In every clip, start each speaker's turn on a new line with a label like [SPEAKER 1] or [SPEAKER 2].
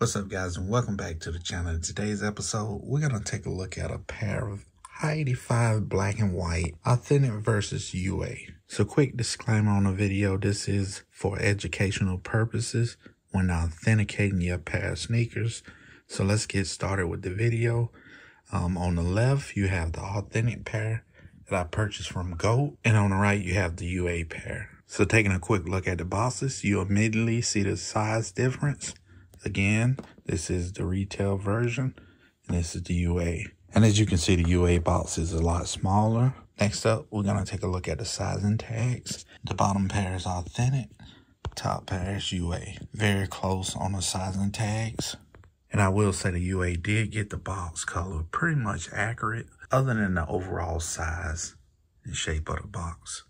[SPEAKER 1] What's up, guys, and welcome back to the channel. In today's episode, we're going to take a look at a pair of High 85 black and white Authentic versus UA. So quick disclaimer on the video, this is for educational purposes when authenticating your pair of sneakers. So let's get started with the video. On the left, you have the Authentic pair that I purchased from GOAT, and on the right, you have the UA pair. So taking a quick look at the boxes, you immediately see the size difference. Again, this is the retail version, and this is the UA. And as you can see, the UA box is a lot smaller. Next up, we're going to take a look at the sizing tags. The bottom pair is Authentic, top pair is UA. Very close on the sizing tags. And I will say the UA did get the box color pretty much accurate, other than the overall size and shape of the box.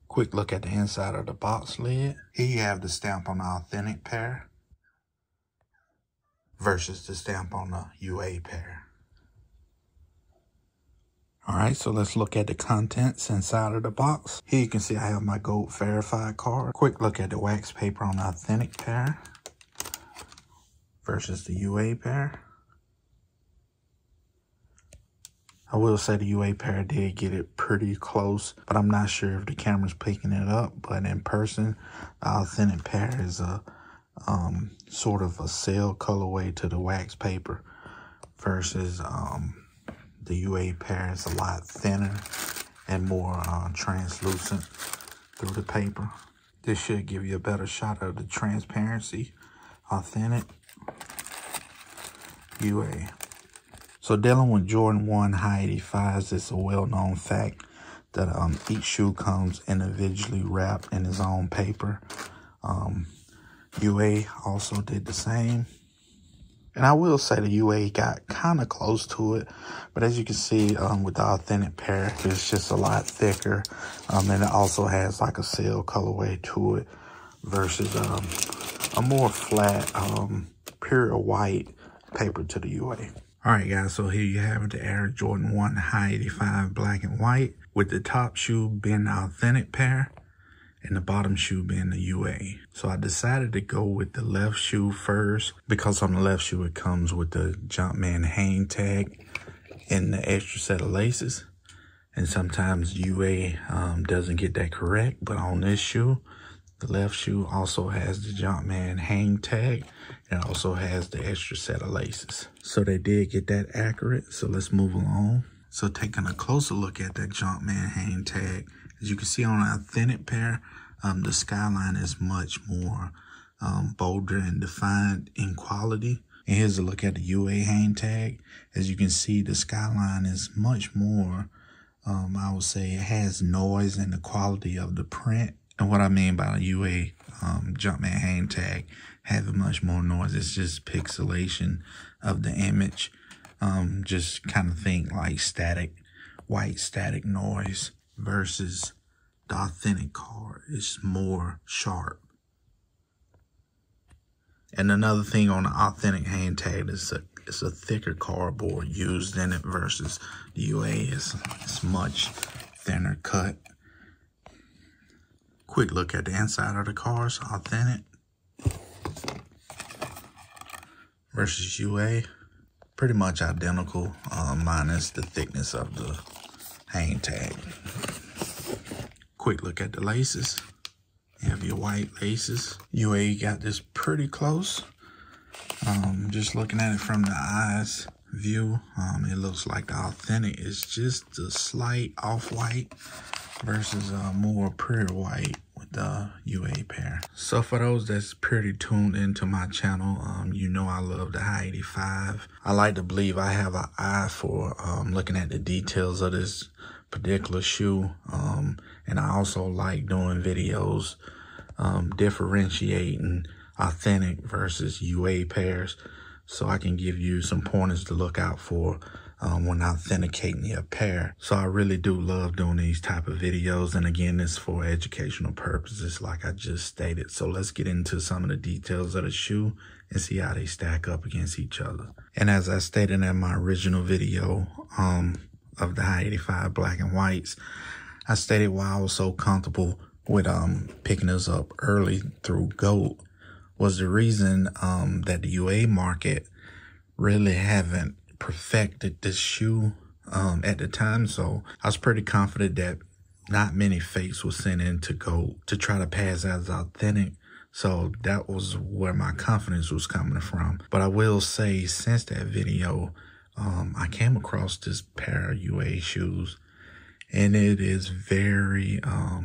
[SPEAKER 1] Quick look at the inside of the box lid. Here you have the stamp on the Authentic pair versus the stamp on the UA pair. Alright, so let's look at the contents inside of the box. Here you can see I have my GOAT verified card. Quick look at the wax paper on the Authentic pair versus the UA pair. I will say the UA pair did get it pretty close, but I'm not sure if the camera's picking it up. But in person, the Authentic pair is a sort of a sail colorway to the wax paper versus the UA pair is a lot thinner and more translucent through the paper. This should give you a better shot of the transparency. Authentic, UA. So dealing with Jordan 1 High 85s, it's a well-known fact that each shoe comes individually wrapped in its own paper. UA also did the same. And I will say the UA got kind of close to it, but as you can see with the Authentic pair, it's just a lot thicker. And it also has like a sail colorway to it versus a more flat, pure white paper to the UA. Alright guys, so here you have it, the Air Jordan 1 High 85 black and white, with the top shoe being the Authentic pair and the bottom shoe being the UA. So I decided to go with the left shoe first because on the left shoe it comes with the Jumpman hang tag and the extra set of laces. And sometimes UA doesn't get that correct, but on this shoe, the left shoe also has the Jumpman hang tag and also has the extra set of laces. So they did get that accurate, so let's move along. So taking a closer look at that Jumpman hang tag, as you can see on an Authentic pair, the skyline is much more bolder and defined in quality. And here's a look at the UA hang tag. As you can see, the skyline is much more, I would say it has noise in the quality of the print. And what I mean by the UA Jumpman hang tag having much more noise, it's just pixelation of the image. Just kind of think like static, white static noise versus the Authentic card is more sharp. And another thing on the Authentic hang tag is it's a thicker cardboard used in it versus the UA is much thinner cut. Quick look at the inside of the cards, Authentic versus UA. Pretty much identical, minus the thickness of the hang tag. Quick look at the laces. You have your white laces. UA got this pretty close. Just looking at it from the eyes view, it looks like the Authentic is just a slight off-white versus more pure white with the UA pair. So for those that's pretty tuned into my channel, you know I love the High 85. I like to believe I have an eye for looking at the details of this particular shoe, and I also like doing videos differentiating Authentic versus UA pairs, so I can give you some pointers to look out for when authenticating your pair. So I really do love doing these type of videos, and again, it's for educational purposes like I just stated. So let's get into some of the details of the shoe and see how they stack up against each other. And as I stated in my original video of the High 85 black and whites, I stated why I was so comfortable with picking this up early through GOAT was the reason that the UA market really haven't perfected this shoe at the time. So I was pretty confident that not many fakes were sent in to try to pass as authentic. So that was where my confidence was coming from. But I will say, since that video, I came across this pair of UA shoes, and it is very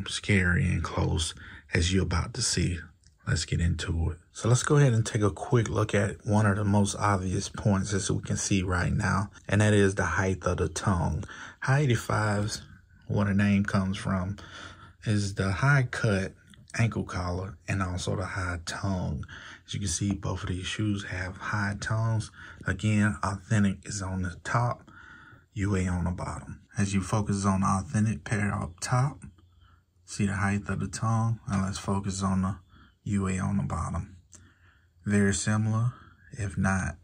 [SPEAKER 1] scary and close, as you're about to see. Let's get into it. So let's go ahead and take a quick look at one of the most obvious points, as we can see right now, and that is the height of the tongue. High 85s, where the name comes from, is the high cut ankle collar and also the high tongue. As you can see, both of these shoes have high tongues. Again, authentic is on the top, UA on the bottom. As you focus on the authentic pair up top, see the height of the tongue, and let's focus on the UA on the bottom. Very similar, if not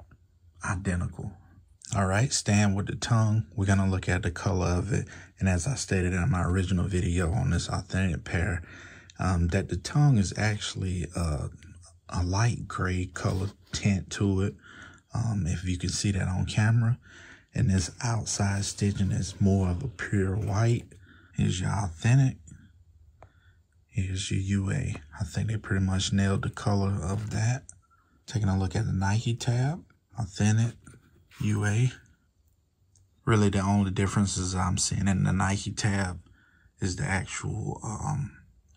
[SPEAKER 1] identical. All right, staying with the tongue, we're gonna look at the color of it. And as I stated in my original video on this authentic pair, that the tongue is actually a light gray color tint to it. If you can see that on camera. And this outside stitching is more of a pure white. Here's your authentic. Here's your UA. I think they pretty much nailed the color of that. Taking a look at the Nike tab, authentic, UA. Really the only differences I'm seeing in the Nike tab is the actual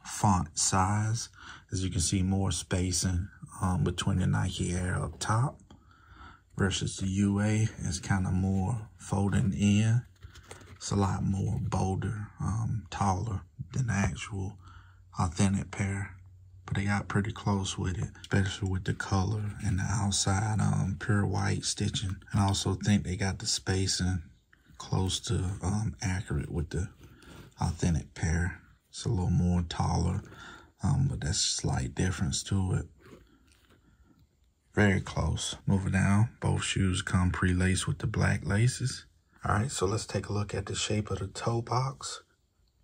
[SPEAKER 1] font size. As you can see, more spacing between the Nike Air up top versus the UA is kind of more folding in. It's a lot more bolder, taller than the actual authentic pair, but they got pretty close with it, especially with the color and the outside pure white stitching. And I also think they got the spacing close to accurate with the authentic pair. It's a little more taller, but that's a slight difference to it. Very close. Moving down, both shoes come pre-laced with the black laces. All right, so let's take a look at the shape of the toe box.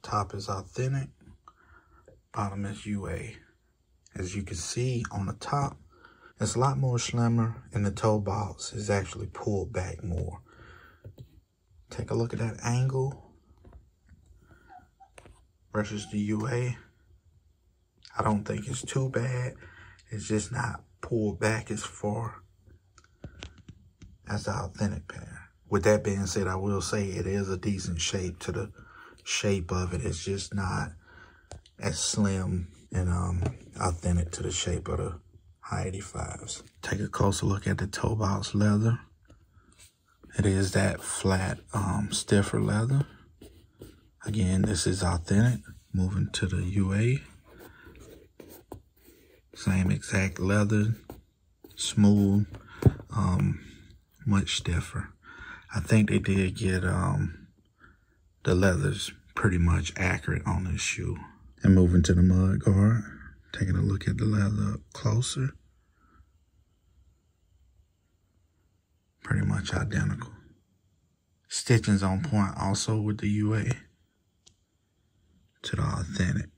[SPEAKER 1] Top is authentic, bottom is UA. As you can see on the top, it's a lot more slimmer, and the toe box is actually pulled back more. Take a look at that angle versus the UA. I don't think it's too bad. It's just not pulled back as far as the authentic pair. With that being said, I will say it is a decent shape to the shape of it. It's just not as slim and authentic to the shape of the high 85s. Take a closer look at the toe box leather. It is that flat, stiffer leather. Again, this is authentic. Moving to the UA. Same exact leather, smooth, much stiffer. I think they did get the leathers pretty much accurate on this shoe. And moving to the mud guard, taking a look at the leather up closer. Pretty much identical. Stitching's on point also with the UA to the authentic.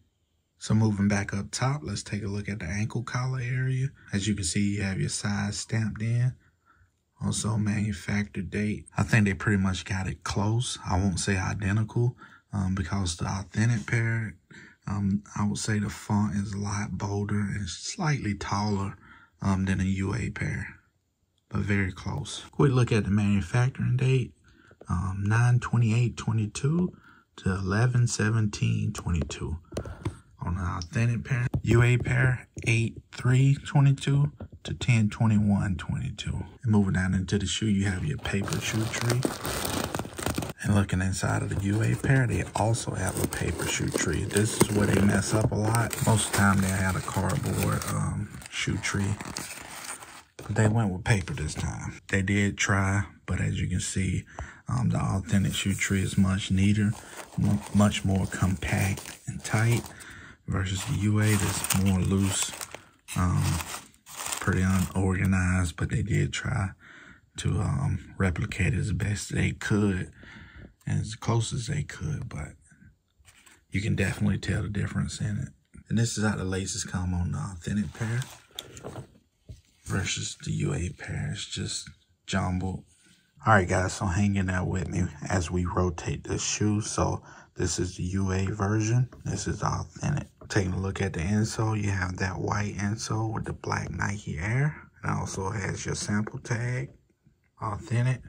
[SPEAKER 1] So moving back up top, let's take a look at the ankle collar area. As you can see, you have your size stamped in. Also manufactured date. I think they pretty much got it close. I won't say identical because the authentic pair, I would say the font is a lot bolder and slightly taller than a UA pair, but very close. Quick look at the manufacturing date, 9/28/22 to 11/17/22. On the authentic pair, UA pair, 8/3/22 to 10/21/22. And moving down into the shoe, you have your paper shoe tree. And looking inside of the UA pair, they also have a paper shoe tree. This is where they mess up a lot. Most of the time they had a cardboard shoe tree, but they went with paper this time. They did try, but as you can see, the authentic shoe tree is much neater, much more compact and tight, versus the UA that's more loose, pretty unorganized, but they did try to replicate it as best they could and as close as they could, but you can definitely tell the difference in it. And this is how the laces come on the authentic pair. versus the UA pair. It's just jumbled. Alright guys, so hang in there with me as we rotate this shoe. So this is the UA version. This is authentic. Taking a look at the insole, you have that white insole with the black Nike Air. It also has your sample tag, authentic.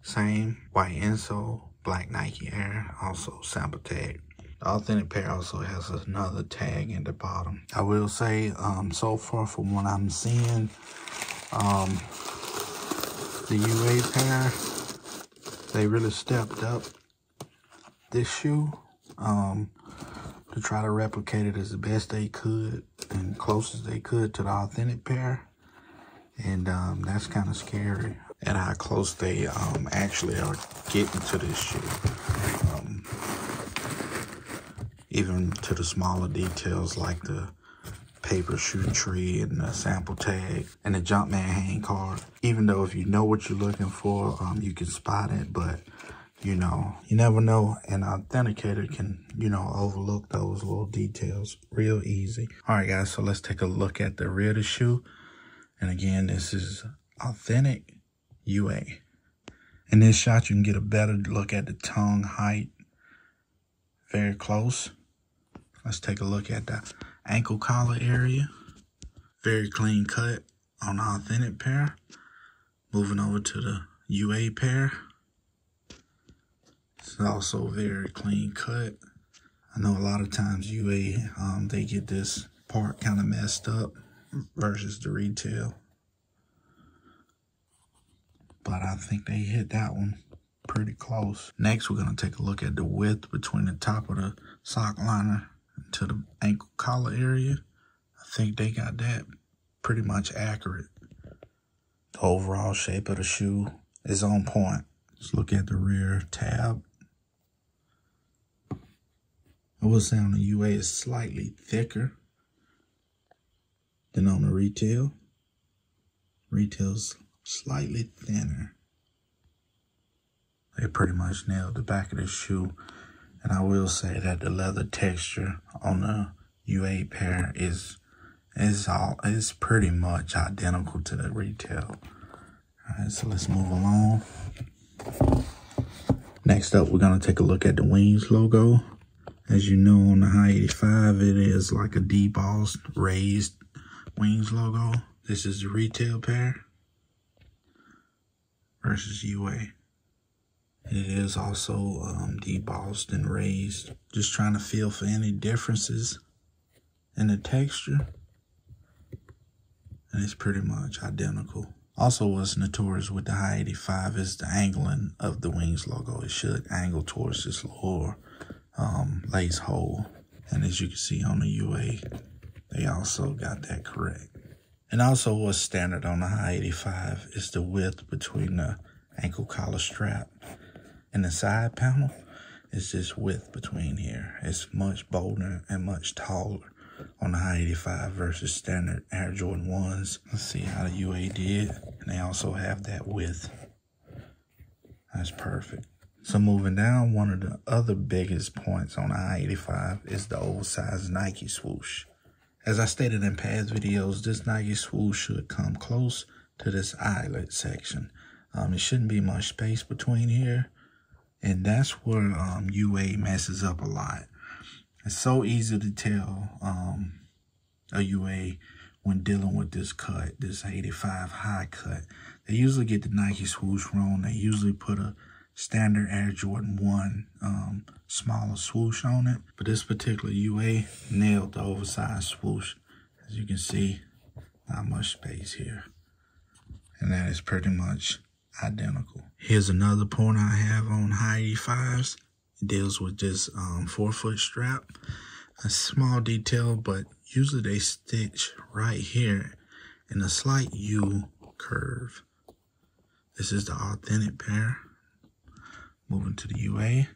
[SPEAKER 1] Same white insole, black Nike Air, also sample tag. The authentic pair also has another tag in the bottom. I will say, so far from what I'm seeing, the UA pair, they really stepped up this shoe to try to replicate it as the best they could and close as they could to the authentic pair. And that's kind of scary at how close they actually are getting to this shoe. Even to the smaller details like the paper shoe tree and the sample tag and the Jumpman hand card. Even though if you know what you're looking for, you can spot it, but you know, you never know. An authenticator can, you know, overlook those little details real easy. All right, guys, so let's take a look at the rear of the shoe. And again, this is authentic UA. In this shot, you can get a better look at the tongue height. Very close. Let's take a look at the ankle collar area. Very clean cut on the authentic pair. Moving over to the UA pair. It's also very clean cut. I know a lot of times UA, they get this part kind of messed up versus the retail. But I think they hit that one pretty close. Next, we're going to take a look at the width between the top of the sock liner to the ankle collar area. I think they got that pretty much accurate. The overall shape of the shoe is on point. Let's look at the rear tab. I will say on the UA is slightly thicker than on the retail. Retail's slightly thinner. They pretty much nailed the back of the shoe. And I will say that the leather texture on the UA pair is pretty much identical to the retail. Alright, so let's move along. Next up, we're gonna take a look at the Wings logo. As you know, on the High 85, it is like a debossed, raised Wings logo. This is the retail pair versus UA. It is also debossed and raised. Just trying to feel for any differences in the texture. And it's pretty much identical. Also, what's notorious with the High 85 is the angling of the Wings logo. It should angle towards this lower lace hole. And as you can see on the UA, they also got that correct. And also what's standard on the High 85 is the width between the ankle collar strap and the side panel. It's this width between here. It's much bolder and much taller on the High 85 versus standard Air Jordan 1s. Let's see how the UA did. And they also have that width. That's perfect. So moving down, one of the other biggest points on the High 85 is the oversized Nike swoosh. As I stated in past videos, this Nike swoosh should come close to this eyelet section. It shouldn't be much space between here. And that's where UA messes up a lot. It's so easy to tell a UA when dealing with this cut, this 85 high cut. They usually get the Nike swoosh wrong. They usually put a standard Air Jordan 1 smaller swoosh on it. But this particular UA nailed the oversized swoosh. As you can see, not much space here. And that is pretty much identical. Here's another point I have on High 85s. It deals with this forefoot strap. A small detail, but usually they stitch right here in a slight U curve. This is the authentic pair. Moving to the UA.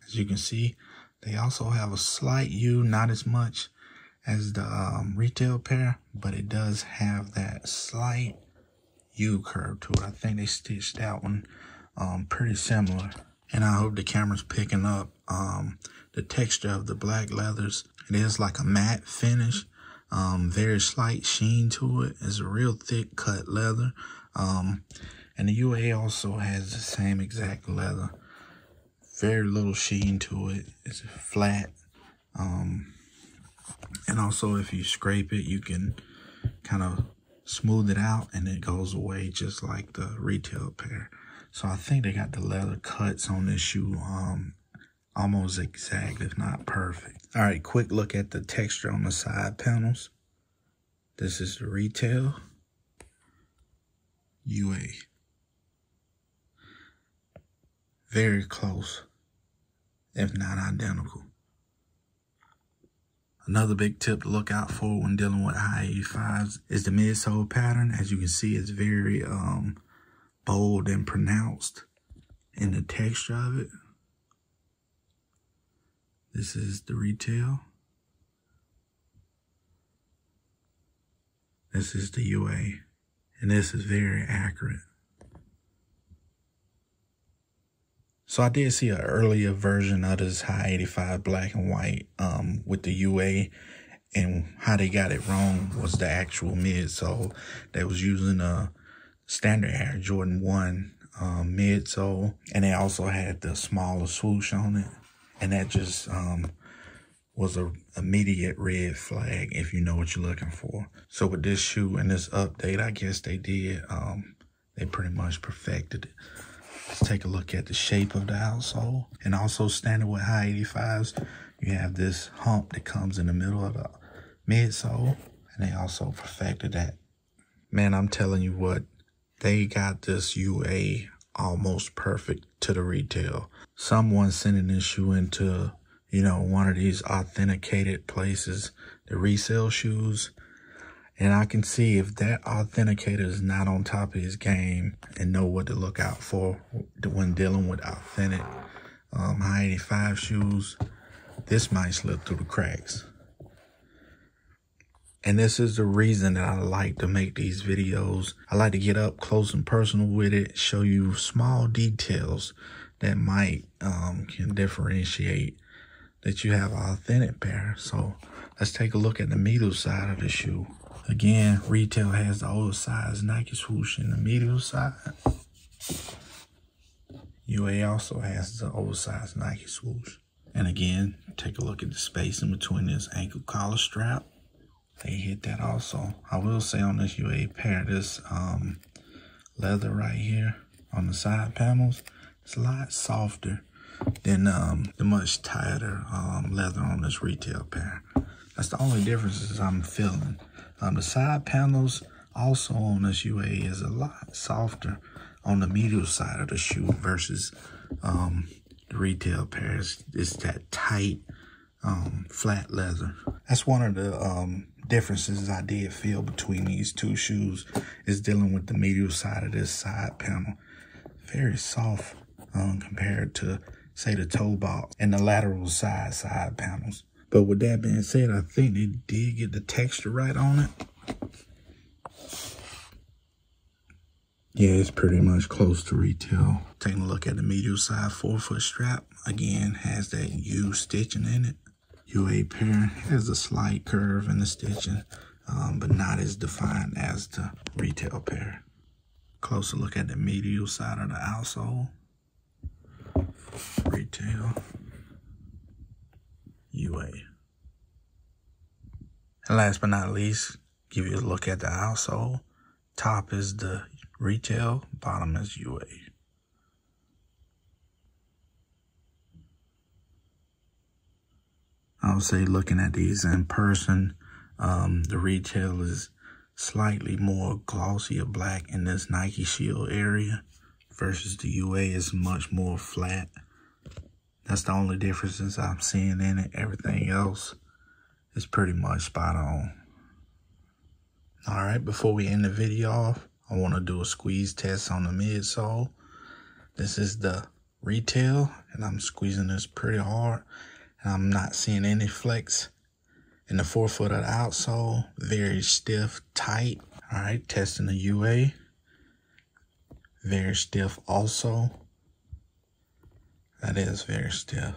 [SPEAKER 1] As you can see, they also have a slight U, not as much as the retail pair, but it does have that slight U curve to it. I think they stitched that one pretty similar. And I hope the camera's picking up the texture of the black leathers. It is like a matte finish. Very slight sheen to it. It's a real thick cut leather. And the UA also has the same exact leather. Very little sheen to it. It's flat. And also if you scrape it, you can kind of smooth it out and it goes away just like the retail pair. So I think they got the leather cuts on this shoe almost exact, if not perfect. All right, quick look at the texture on the side panels. This is the retail UA. Very close, if not identical. Another big tip to look out for when dealing with high 85s is the midsole pattern. As you can see, it's very bold and pronounced in the texture of it. This is the retail. This is the UA. And this is very accurate. So I did see an earlier version of this high 85 black and white with the UA, and how they got it wrong was the actual midsole. They was using a standard Air Jordan 1 midsole, and they also had the smaller swoosh on it, and that just was a immediate red flag if you know what you're looking for. So with this shoe and this update, I guess they did, they pretty much perfected it. Let's take a look at the shape of the outsole. And also standard with high 85s, you have this hump that comes in the middle of the midsole, and they also perfected that. Man, I'm telling you what, they got this UA almost perfect to the retail. Someone sending this shoe into, you know, one of these authenticated places that resell shoes, and I can see if that authenticator is not on top of his game and know what to look out for when dealing with authentic high 85 shoes, this might slip through the cracks. And this is the reason that I like to make these videos. I like to get up close and personal with it, show you small details that might can differentiate that you have an authentic pair. So let's take a look at the medial side of the shoe. Again, retail has the oversized Nike swoosh in the medial side. UA also has the oversized Nike swoosh. And again, take a look at the space in between this ankle collar strap. They hit that also. I will say on this UA pair, this leather right here on the side panels, it's a lot softer than the much tighter leather on this retail pair. That's the only differences I'm feeling. The side panels also on this UA is a lot softer on the medial side of the shoe versus the retail pairs. It's that tight, flat leather. That's one of the differences I did feel between these two shoes, is dealing with the medial side of this side panel. Very soft compared to, say, the toe box and the lateral side panels. But with that being said, I think they did get the texture right on it. Yeah, it's pretty much close to retail. Taking a look at the medial side forefoot strap. Again, has that U stitching in it. UA pair has a slight curve in the stitching, but not as defined as the retail pair. Closer look at the medial side of the outsole. Retail. UA. And last but not least, give you a look at the outsole. Top is the retail, bottom is UA. I would say looking at these in person, the retail is slightly more glossy or black in this Nike Shield area versus the UA is much more flat. That's the only differences I'm seeing in it. Everything else is pretty much spot on. All right, before we end the video off, I want to do a squeeze test on the midsole. This is the retail, and I'm squeezing this pretty hard, and I'm not seeing any flex in the forefoot of the outsole. Very stiff, tight. All right, testing the UA. Very stiff also. That is very stiff.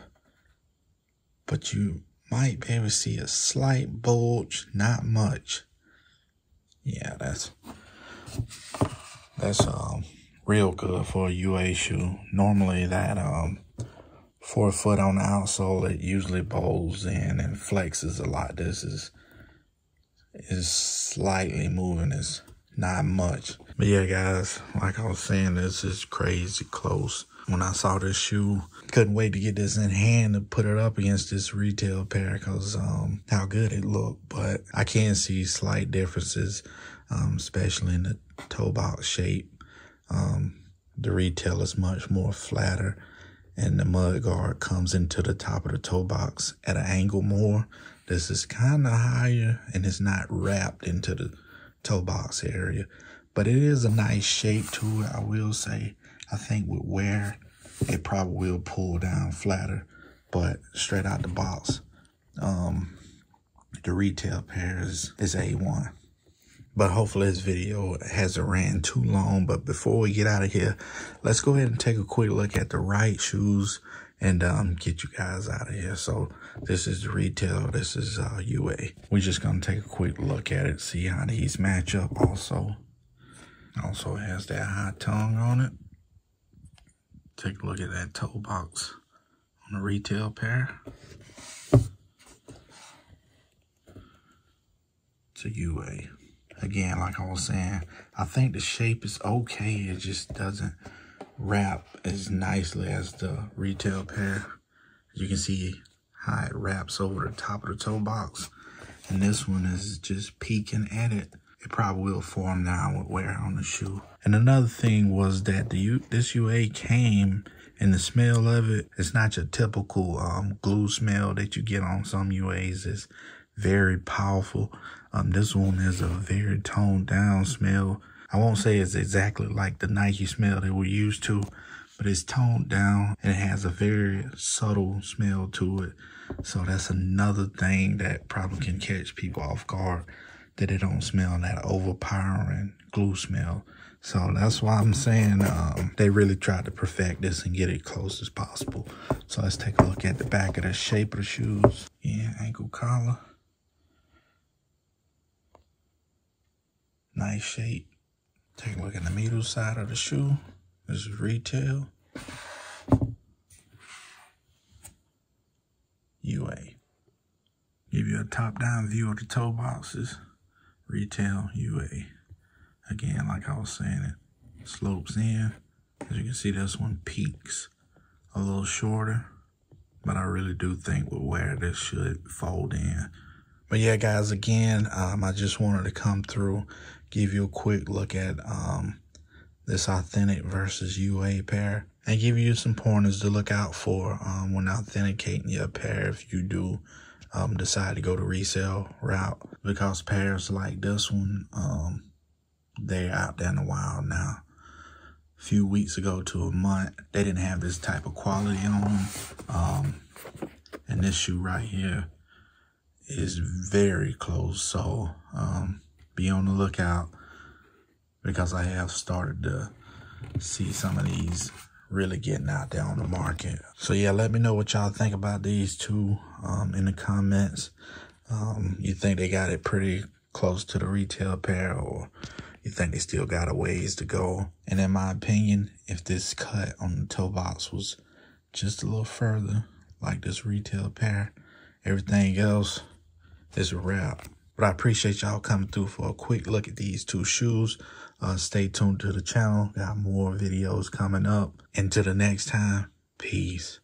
[SPEAKER 1] But you Might be able to see a slight bulge, not much. Yeah, that's real good for a UA shoe. Normally that 4 foot on the outsole, it usually bowls in and flexes a lot. This is slightly moving, it's not much. But yeah, guys, like I was saying, this is crazy close. When I saw this shoe, couldn't wait to get this in hand to put it up against this retail pair because how good it looked. But I can see slight differences, especially in the toe box shape. The retail is much more flatter, and the mud guard comes into the top of the toe box at an angle more. This is kind of higher, and it's not wrapped into the toe box area. But it is a nice shape to it, I will say. I think with wear, it probably will pull down flatter, but straight out the box, the retail pair is A1. But hopefully this video hasn't ran too long. But before we get out of here, let's go ahead and take a quick look at the right shoes and get you guys out of here. So this is the retail, this is UA. We're just gonna take a quick look at it, see how these match up. Also has that high tongue on it. Take a look at that toe box on the retail pair. It's a UA. Again, like I was saying, I think the shape is okay. It just doesn't wrap as nicely as the retail pair. You can see how it wraps over the top of the toe box. And this one is just peeking at it. It probably will form down with wear on the shoe. And another thing was that this UA came, and the smell of it, it's not your typical glue smell that you get on some UAs. It's very powerful. This one is a very toned down smell. I won't say it's exactly like the Nike smell that we're used to, but it's toned down and it has a very subtle smell to it. So that's another thing that probably can catch people off guard, that they don't smell that overpowering glue smell. So that's why I'm saying they really tried to perfect this and get it close as possible. So let's take a look at the back of the shape of the shoes. Yeah, ankle collar. Nice shape. Take a look at the middle side of the shoe. This is retail. UA. Give you a top-down view of the toe boxes. Retail, UA. Again, like I was saying, it slopes in. As you can see, this one peaks a little shorter. But I really do think with wear, this should fold in. But yeah, guys, again, I just wanted to come through, give you a quick look at this Authentic versus UA pair, and give you some pointers to look out for when authenticating your pair if you do decide to go the resale route. Because pairs like this one, they're out there in the wild now. A few weeks ago to a month, they didn't have this type of quality on them. And this shoe right here is very close, so be on the lookout, because I have started to see some of these really getting out there on the market. So yeah, let me know what y'all think about these two in the comments. You think they got it pretty close to the retail pair, or you think they still got a ways to go? And in my opinion, if this cut on the toe box was just a little further, like this retail pair, everything else is a wrap. But I appreciate y'all coming through for a quick look at these two shoes. Stay tuned to the channel. Got more videos coming up. Until the next time, peace.